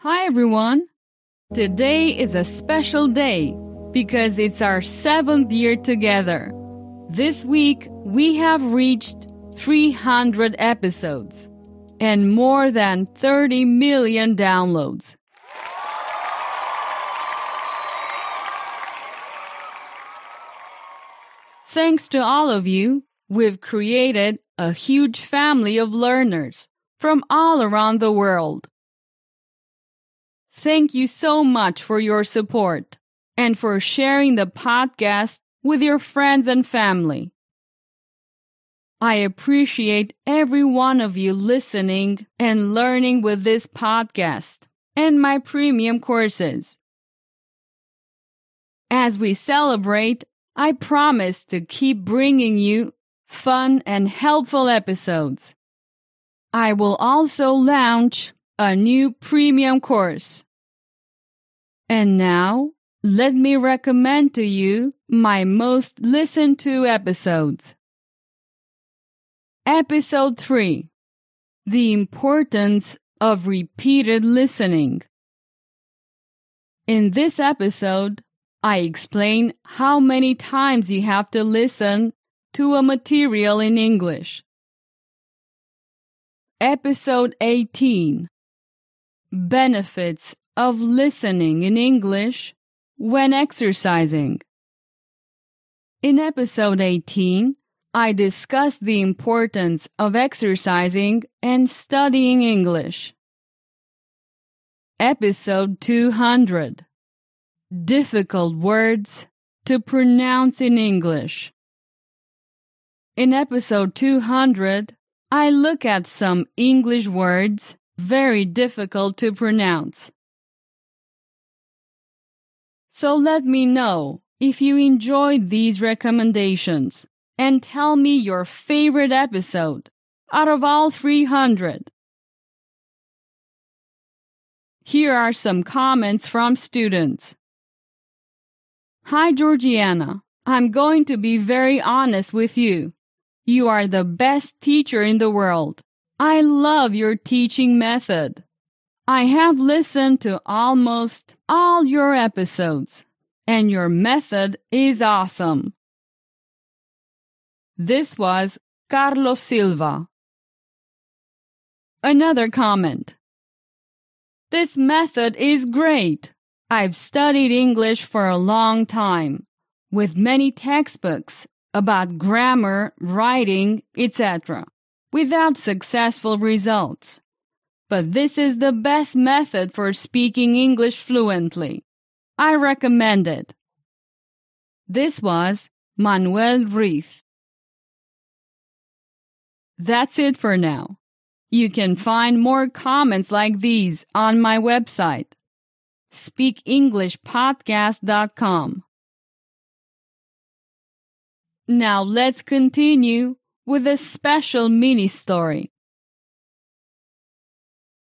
Hi everyone! Today is a special day because it's our 7th year together. This week we have reached 300 episodes and more than 30 million downloads. Thanks to all of you, we've created a huge family of learners from all around the world. Thank you so much for your support and for sharing the podcast with your friends and family. I appreciate every one of you listening and learning with this podcast and my premium courses. As we celebrate, I promise to keep bringing you fun and helpful episodes. I will also launch a new premium course. And now, let me recommend to you my most listened to episodes. Episode 3: The Importance of Repeated Listening. In this episode, I explain how many times you have to listen to a material in English. Episode 18: Benefits of listening in English when exercising. In episode 18, I discussed the importance of exercising and studying English. Episode 200: Difficult words to pronounce in English. In episode 200, I look at some English words very difficult to pronounce. So let me know if you enjoyed these recommendations and tell me your favorite episode out of all 300. Here are some comments from students. Hi Georgiana, I'm going to be very honest with you. You are the best teacher in the world. I love your teaching method. I have listened to almost all your episodes, and your method is awesome. This was Carlos Silva. Another comment. This method is great. I've studied English for a long time, with many textbooks about grammar, writing, etc., without successful results. But this is the best method for speaking English fluently. I recommend it. This was Manuel Ruiz. That's it for now. You can find more comments like these on my website, speakenglishpodcast.com. Now let's continue with a special mini story.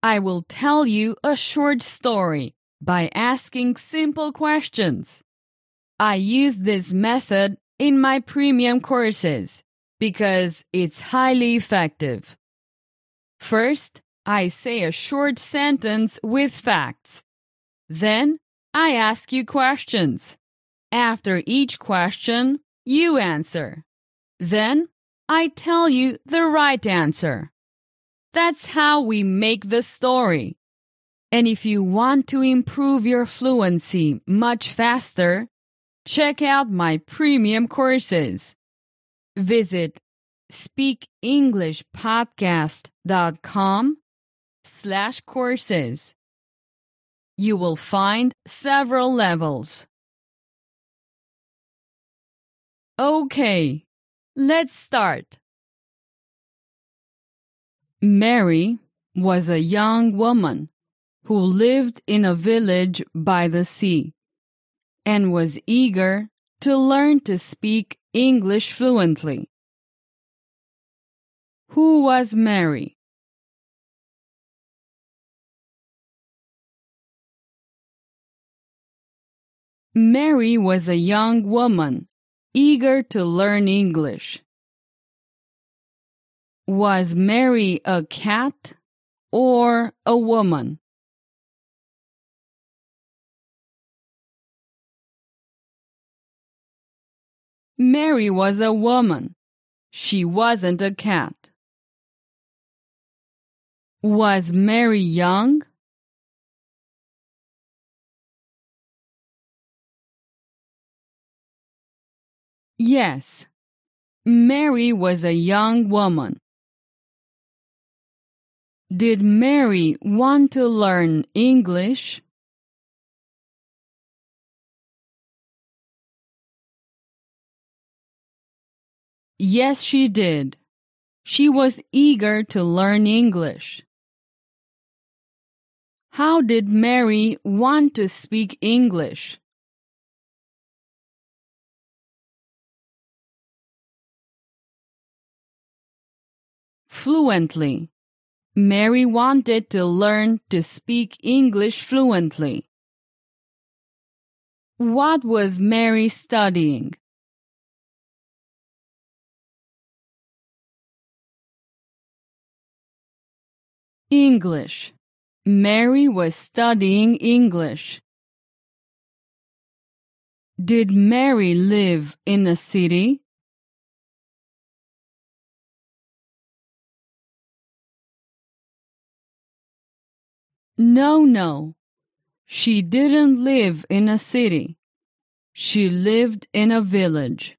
I will tell you a short story by asking simple questions. I use this method in my premium courses because it's highly effective. First, I say a short sentence with facts. Then, I ask you questions. After each question, you answer. Then, I tell you the right answer. That's how we make the story. And if you want to improve your fluency much faster, check out my premium courses. Visit speakenglishpodcast.com/courses. You will find several levels. Okay, let's start. Mary was a young woman who lived in a village by the sea and was eager to learn to speak English fluently. Who was Mary? Mary was a young woman eager to learn English. Was Mary a cat or a woman? Mary was a woman. She wasn't a cat. Was Mary young? Yes, Mary was a young woman. Did Mary want to learn English? Yes, she did. She was eager to learn English. How did Mary want to speak English? Fluently. Mary wanted to learn to speak English fluently. What was Mary studying? English. Mary was studying English. Did Mary live in a city? No. She didn't live in a city. She lived in a village.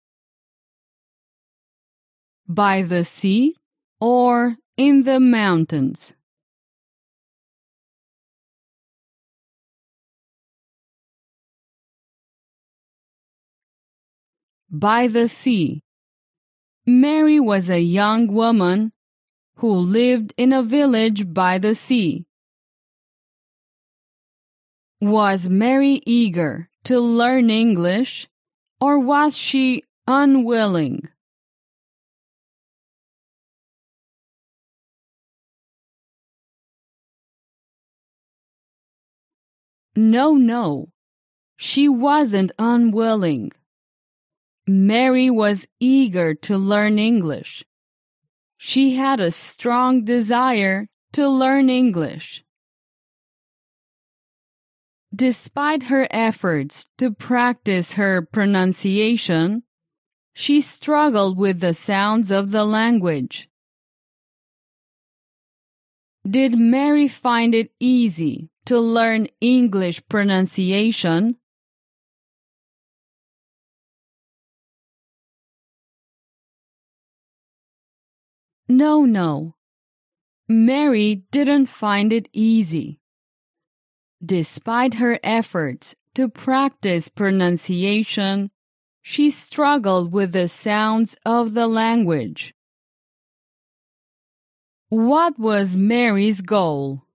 By the sea or in the mountains? By the sea. Mary was a young woman who lived in a village by the sea. Was Mary eager to learn English, or was she unwilling? No. She wasn't unwilling. Mary was eager to learn English. She had a strong desire to learn English. Despite her efforts to practice her pronunciation, she struggled with the sounds of the language. Did Mary find it easy to learn English pronunciation? No. Mary didn't find it easy. Despite her efforts to practice pronunciation, she struggled with the sounds of the language. What was Mary's goal?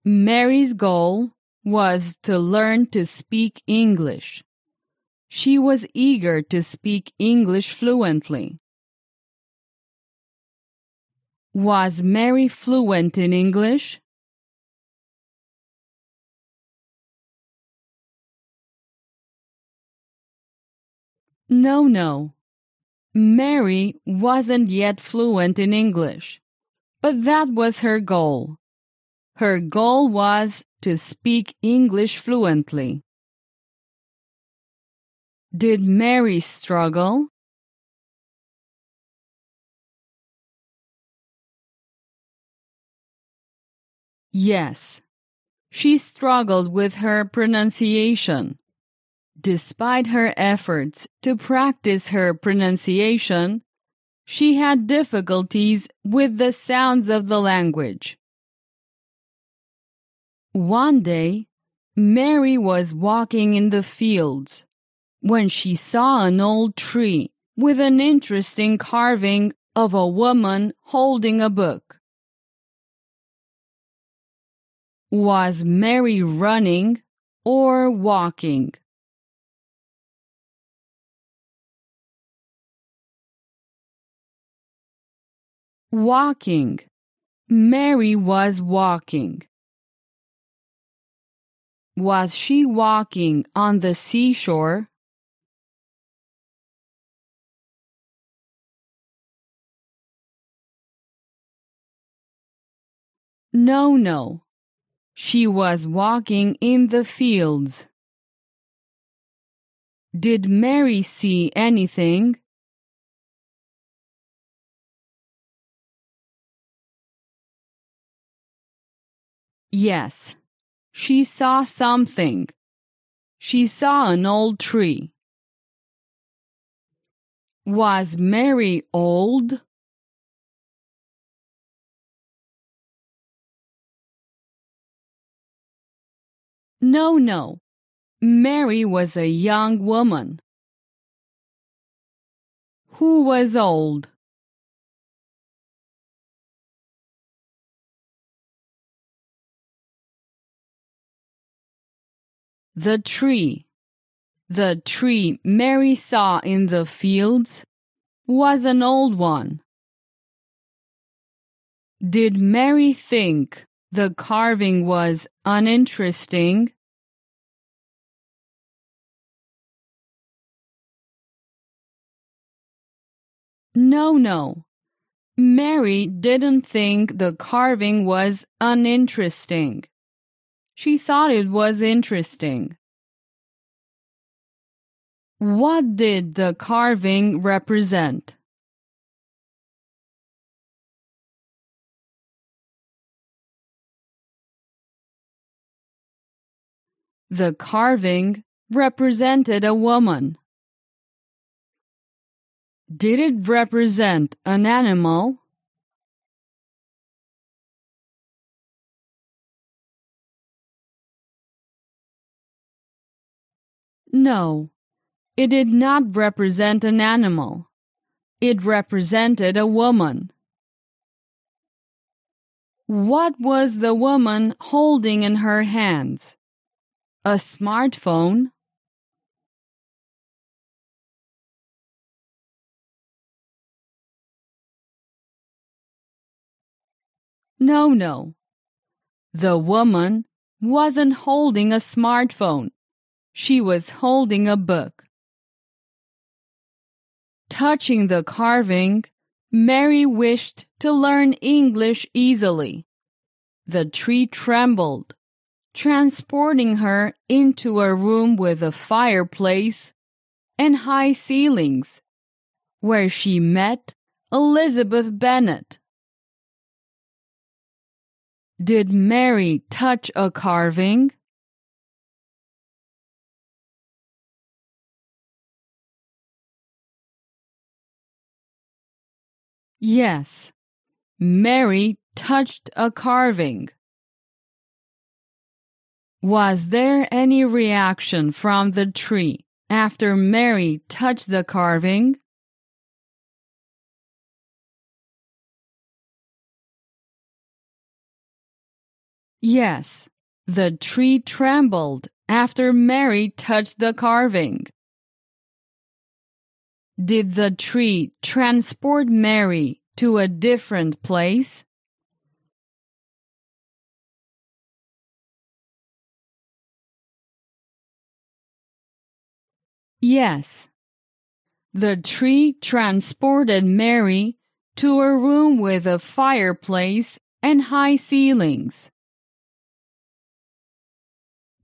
Mary's goal was to learn to speak English. She was eager to speak English fluently. Was Mary fluent in English? No. Mary wasn't yet fluent in English, but that was her goal. Her goal was to speak English fluently. Did Mary struggle? Yes. She struggled with her pronunciation. Despite her efforts to practice her pronunciation, she had difficulties with the sounds of the language. One day, Mary was walking in the fields when she saw an old tree with an interesting carving of a woman holding a book. Was Mary running or walking? Walking. Mary was walking. Was she walking on the seashore? No. She was walking in the fields. Did Mary see anything? Yes, she saw something. She saw an old tree. Was Mary old? No. Mary was a young woman. Who was old? The tree. The tree Mary saw in the fields was an old one. Did Mary think the carving was uninteresting? No. Mary didn't think the carving was uninteresting. She thought it was interesting. What did the carving represent? The carving represented a woman. Did it represent an animal? No, it did not represent an animal. It represented a woman. What was the woman holding in her hands? A smartphone? No. The woman wasn't holding a smartphone. She was holding a book. Touching the carving, Mary wished to learn English easily. The tree trembled, transporting her into a room with a fireplace and high ceilings, where she met Elizabeth Bennet. Did Mary touch a carving? Yes, Mary touched a carving. Was there any reaction from the tree after Mary touched the carving? Yes, the tree trembled after Mary touched the carving. Did the tree transport Mary to a different place? Yes, the tree transported Mary to a room with a fireplace and high ceilings.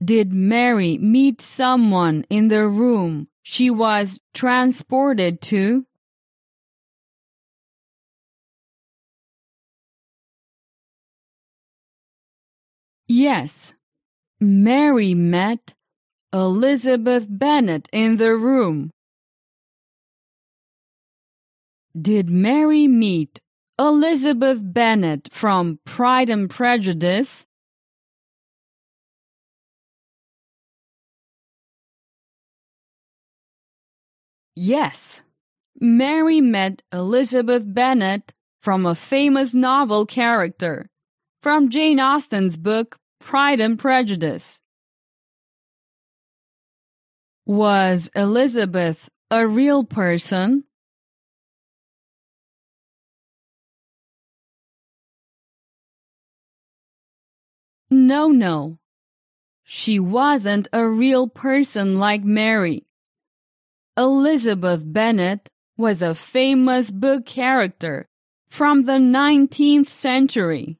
Did Mary meet someone in the room she was transported to? Yes, Mary met Elizabeth Bennet in the room. Did Mary meet Elizabeth Bennet from Pride and Prejudice? Yes, Mary met Elizabeth Bennet from a famous novel character from Jane Austen's book Pride and Prejudice. Was Elizabeth a real person? No. She wasn't a real person like Mary. Elizabeth Bennet was a famous book character from the 19th century.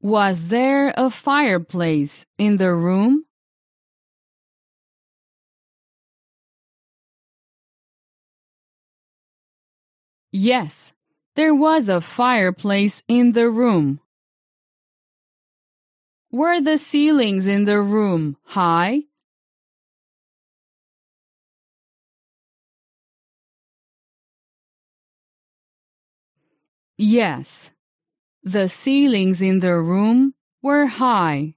Was there a fireplace in the room? Yes, there was a fireplace in the room. Were the ceilings in the room high? Yes, the ceilings in the room were high.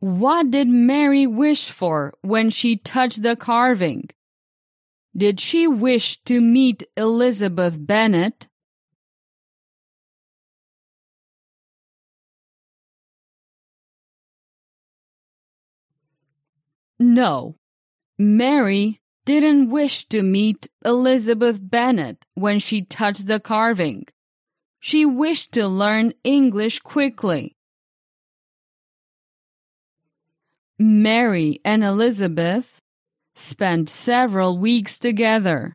What did Mary wish for when she touched the carving? Did she wish to meet Elizabeth Bennet? No, Mary didn't wish to meet Elizabeth Bennet when she touched the carving. She wished to learn English quickly. Mary and Elizabeth spent several weeks together,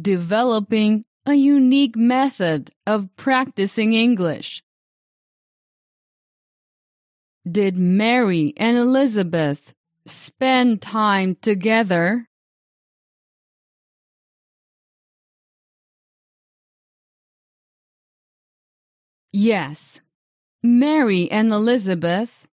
developing a unique method of practicing English. Did Mary and Elizabeth spend time together? Yes, Mary and Elizabeth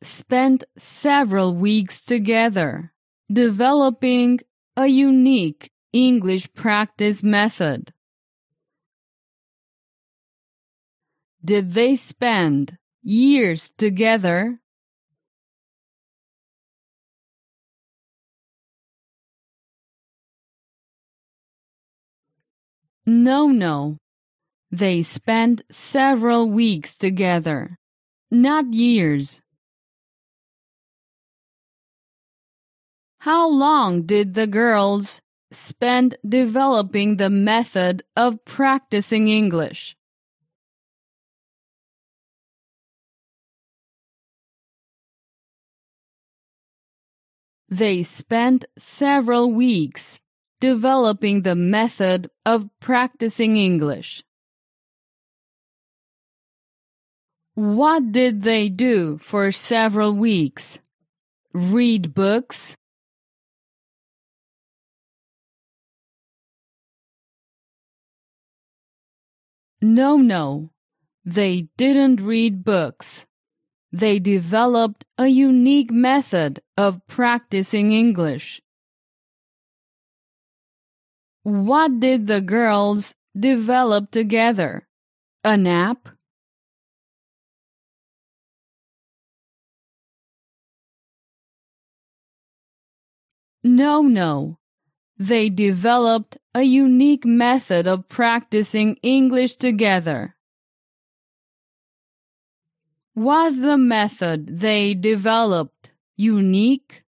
spent several weeks together, developing a unique English practice method. Did they spend years together? No. They spent several weeks together, not years. How long did the girls spend developing the method of practicing English? They spent several weeks developing the method of practicing English. What did they do for several weeks? Read books? No. They didn't read books. They developed a unique method of practicing English. What did the girls develop together? A nap? No. They developed a unique method of practicing English together. Was the method they developed unique?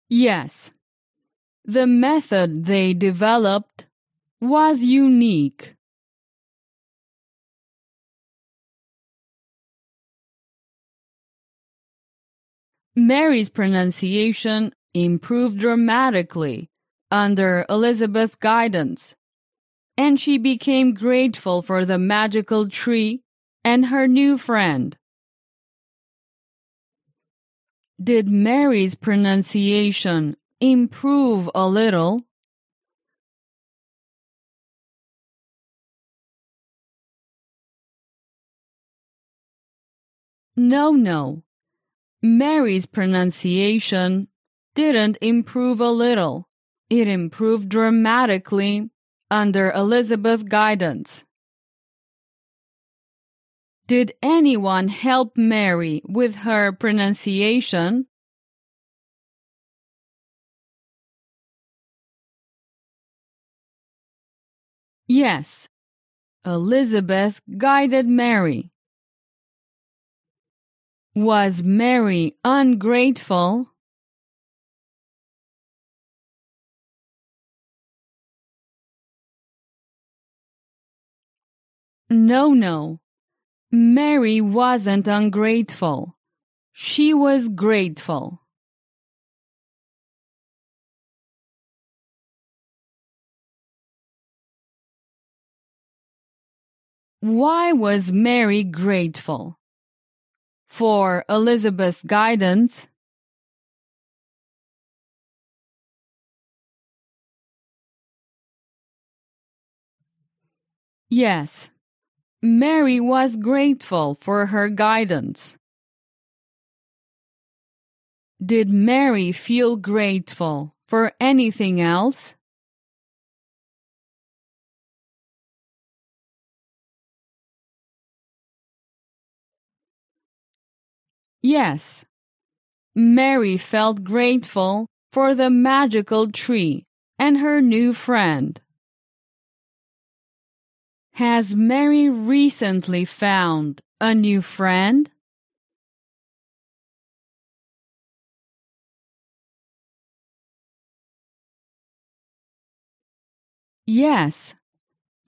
Yes, the method they developed was unique. Mary's pronunciation improved dramatically under Elizabeth's guidance, and she became grateful for the magical tree and her new friend. Did Mary's pronunciation improve a little? No. Mary's pronunciation didn't improve a little. It improved dramatically under Elizabeth's guidance. Did anyone help Mary with her pronunciation? Yes, Elizabeth guided Mary. Was Mary ungrateful? No. Mary wasn't ungrateful. She was grateful. Why was Mary grateful? For Elizabeth's guidance. Yes, Mary was grateful for her guidance. Did Mary feel grateful for anything else? Yes, Mary felt grateful for the magical tree and her new friend. Has Mary recently found a new friend? Yes,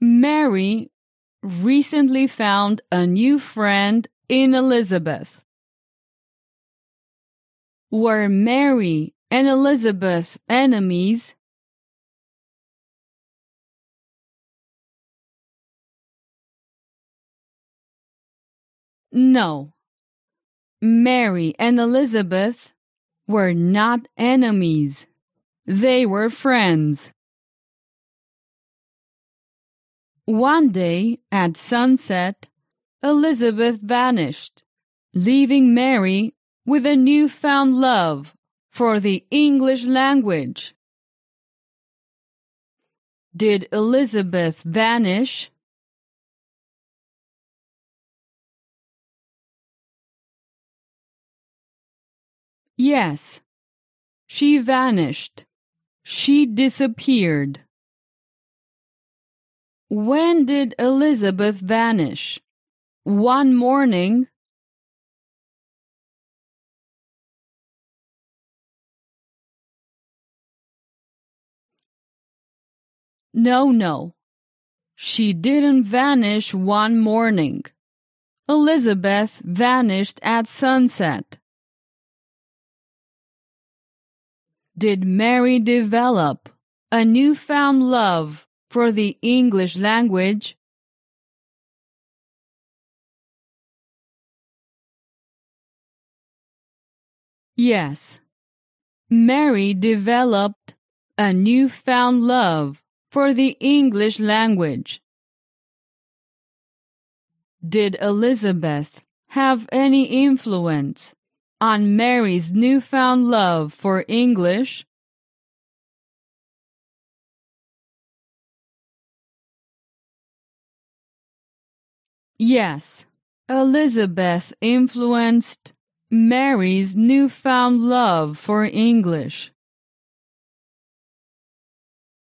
Mary recently found a new friend in Elizabeth. Were Mary and Elizabeth enemies? No, Mary and Elizabeth were not enemies. They were friends. One day at sunset, Elizabeth vanished, leaving Mary with a newfound love for the English language. Did Elizabeth vanish? Yes, she vanished. She disappeared. When did Elizabeth vanish? One morning? No. She didn't vanish one morning. Elizabeth vanished at sunset. Did Mary develop a newfound love for the English language? Yes, Mary developed a newfound love for the English language. Did Elizabeth have any influence on Mary's newfound love for English? Yes, Elizabeth influenced Mary's newfound love for English.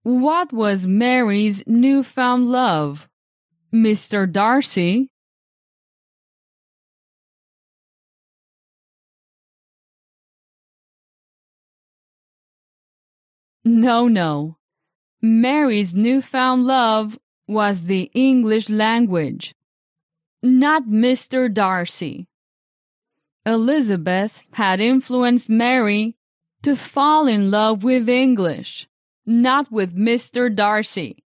What was Mary's newfound love? Mr. Darcy? No. Mary's newfound love was the English language, not Mr. Darcy. Elizabeth had influenced Mary to fall in love with English, not with Mr. Darcy.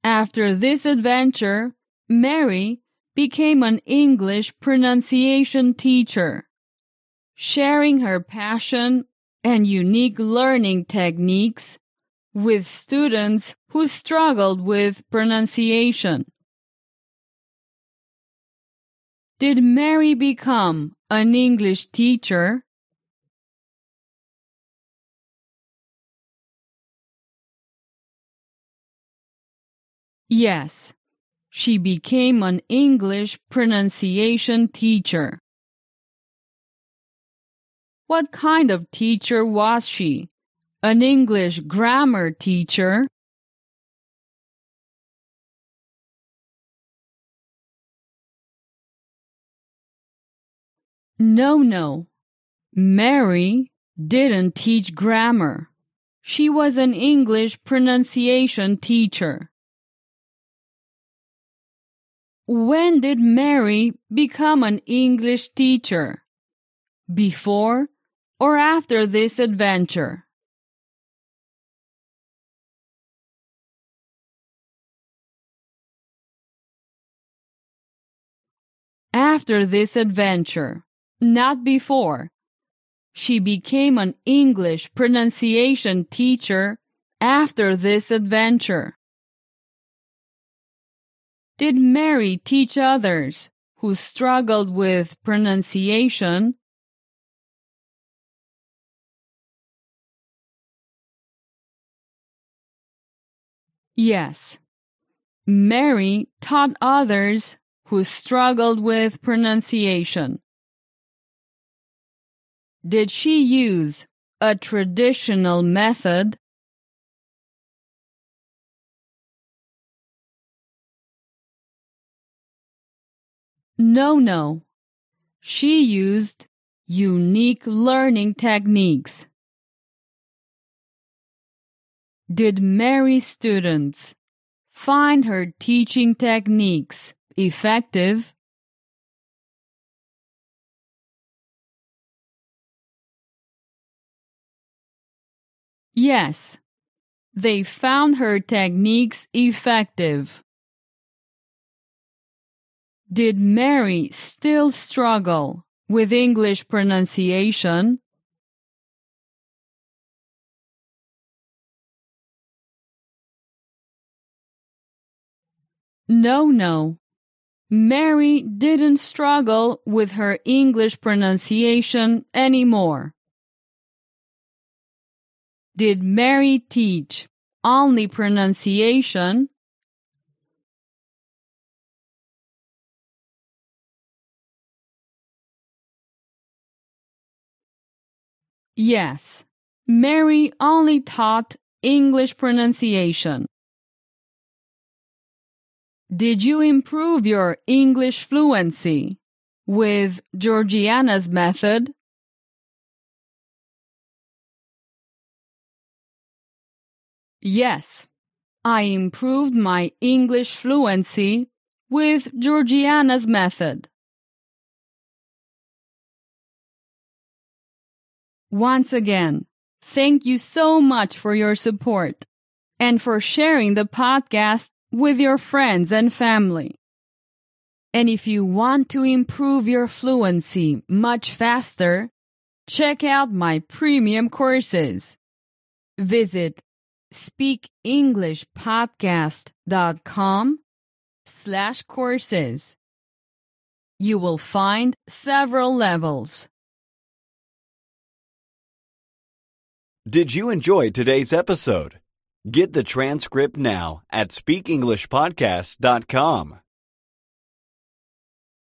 After this adventure, Mary became an English pronunciation teacher, sharing her passion and unique learning techniques with students who struggled with pronunciation. Did Mary become an English teacher? Yes, she became an English pronunciation teacher. What kind of teacher was she? An English grammar teacher? No. Mary didn't teach grammar. She was an English pronunciation teacher. When did Mary become an English teacher? Before or after this adventure? after this adventure, not before. She became an English pronunciation teacher after this adventure. Did Mary teach others who struggled with pronunciation? Yes. Mary taught others who struggled with pronunciation. Did she use a traditional method? No. She used unique learning techniques. Did Mary's students find her teaching techniques effective? Yes, they found her techniques effective. Did Mary still struggle with English pronunciation? No. Mary didn't struggle with her English pronunciation anymore. Did Mary teach only pronunciation? Yes, Mary only taught English pronunciation. Did you improve your English fluency with Georgiana's method? Yes, I improved my English fluency with Georgiana's method. Once again, thank you so much for your support and for sharing the podcast with your friends and family. And if you want to improve your fluency much faster, check out my premium courses. Visit speakenglishpodcast.com/courses. You will find several levels. Did you enjoy today's episode? Get the transcript now at speakenglishpodcast.com.